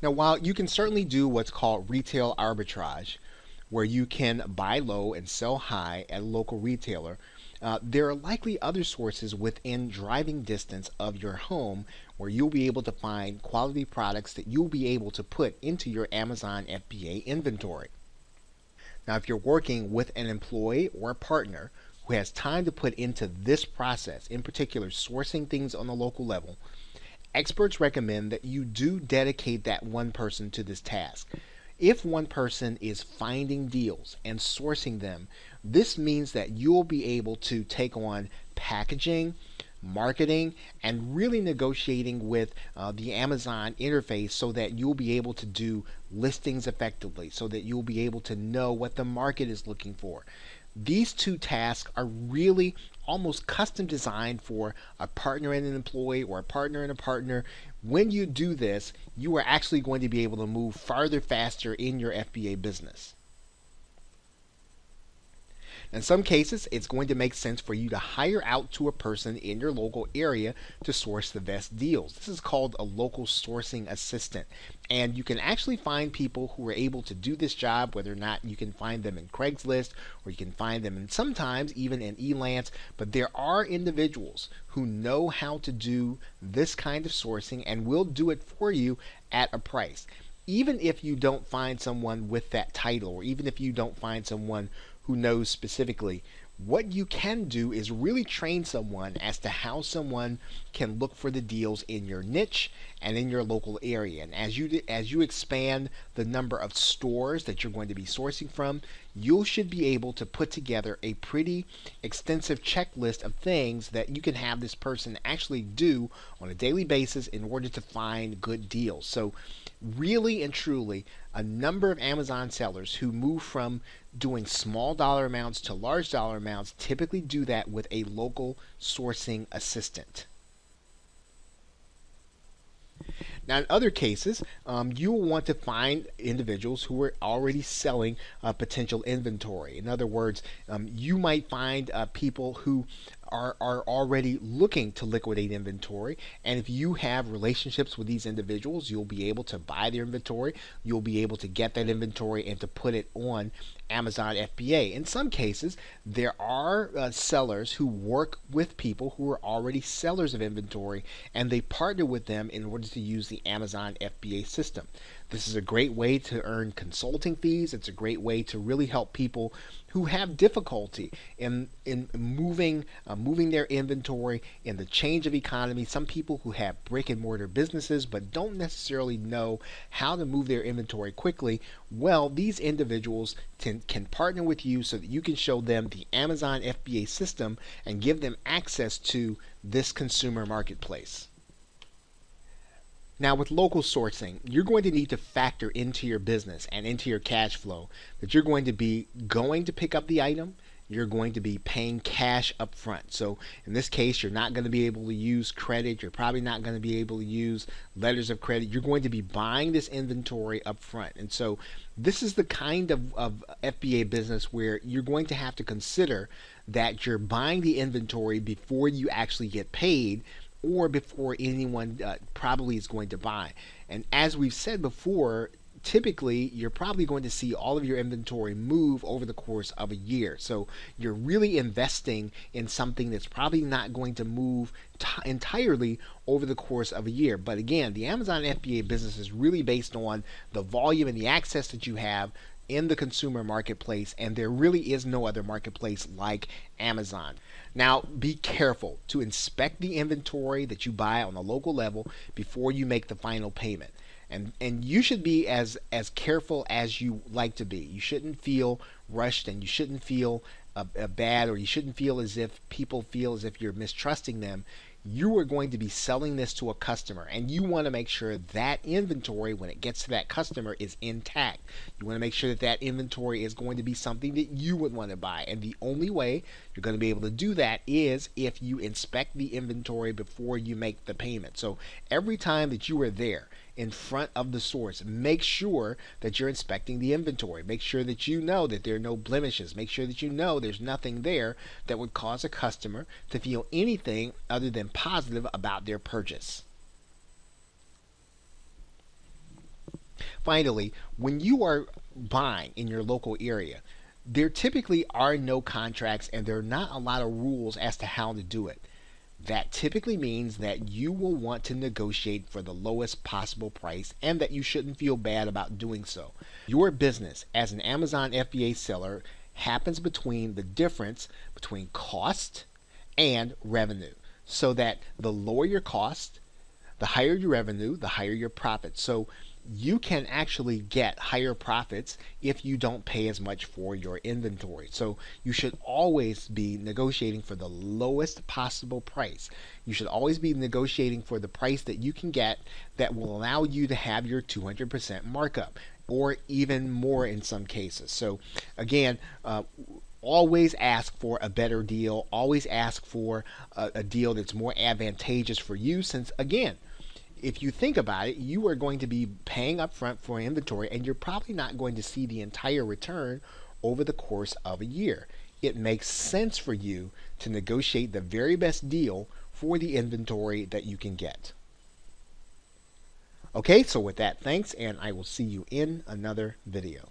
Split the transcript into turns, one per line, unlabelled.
Now, while you can certainly do what's called retail arbitrage, where you can buy low and sell high at a local retailer, there are likely other sources within driving distance of your home where you'll be able to find quality products that you'll be able to put into your Amazon FBA inventory. Now, if you're working with an employee or a partner who has time to put into this process, in particular sourcing things on the local level, experts recommend that you do dedicate that one person to this task. If one person is finding deals and sourcing them, this means that you'll be able to take on packaging, marketing, and really negotiating with the Amazon interface so that you'll be able to do listings effectively, so that you'll be able to know what the market is looking for. These two tasks are really almost custom designed for a partner and an employee or a partner and a partner. When you do this, you are actually going to be able to move farther faster in your FBA business. In some cases, it's going to make sense for you to hire out to a person in your local area to source the best deals. This is called a local sourcing assistant. And you can actually find people who are able to do this job, whether or not you can find them in Craigslist or you can find them in sometimes even in Elance. But there are individuals who know how to do this kind of sourcing and will do it for you at a price. Even if you don't find someone with that title, or even if you don't find someone who knows specifically, what you can do is really train someone as to how someone can look for the deals in your niche and in your local area. And as you expand the number of stores that you're going to be sourcing from, you should be able to put together a pretty extensive checklist of things that you can have this person actually do on a daily basis in order to find good deals. So really and truly, a number of Amazon sellers who move from doing small dollar amounts to large dollar amounts typically do that with a local sourcing assistant. Now, in other cases, you will want to find individuals who are already selling potential inventory. In other words, you might find people who are already looking to liquidate inventory. And if you have relationships with these individuals, you'll be able to buy their inventory. You'll be able to get that inventory and to put it on Amazon FBA. In some cases, there are sellers who work with people who are already sellers of inventory and they partner with them in order to use the Amazon FBA system. This is a great way to earn consulting fees. It's a great way to really help people who have difficulty in moving their inventory in the change of economy. Some people who have brick and mortar businesses but don't necessarily know how to move their inventory quickly. Well, these individuals can partner with you so that you can show them the Amazon FBA system and give them access to this consumer marketplace. Now, with local sourcing, you're going to need to factor into your business and into your cash flow that you're going to be going to pick up the item. You're going to be paying cash up front. So in this case, you're not going to be able to use credit. You're probably not going to be able to use letters of credit. You're going to be buying this inventory up front. And so this is the kind of FBA business where you're going to have to consider that you're buying the inventory before you actually get paid or before anyone probably is going to buy. And as we've said before, typically you're probably going to see all of your inventory move over the course of a year. So you're really investing in something that's probably not going to move entirely over the course of a year. But again, the Amazon FBA business is really based on the volume and the access that you have in the consumer marketplace, and there really is no other marketplace like Amazon. Now, be careful to inspect the inventory that you buy on a local level before you make the final payment. And you should be as careful as you like to be. You shouldn't feel rushed, and you shouldn't feel bad, or you shouldn't feel as if people feel as if you're mistrusting them. You are going to be selling this to a customer, and you want to make sure that inventory, when it gets to that customer, is intact. You want to make sure that that inventory is going to be something that you would want to buy, and the only way you're going to be able to do that is if you inspect the inventory before you make the payment. So every time that you are there in front of the source, make sure that you're inspecting the inventory. Make sure that you know that there are no blemishes. Make sure that you know there's nothing there that would cause a customer to feel anything other than positive about their purchase. Finally, when you are buying in your local area, there typically are no contracts and there are not a lot of rules as to how to do it. That typically means that you will want to negotiate for the lowest possible price and that you shouldn't feel bad about doing so. Your business as an Amazon FBA seller happens between the difference between cost and revenue, so that the lower your cost, the higher your revenue, the higher your profit. So you can actually get higher profits if you don't pay as much for your inventory. So you should always be negotiating for the lowest possible price. You should always be negotiating for the price that you can get that will allow you to have your 200% markup, or even more in some cases. So again, always ask for a better deal. Always ask for a deal that's more advantageous for you, since again, if you think about it, you are going to be paying up front for inventory and you're probably not going to see the entire return over the course of a year. It makes sense for you to negotiate the very best deal for the inventory that you can get. Okay, so with that, thanks, and I will see you in another video.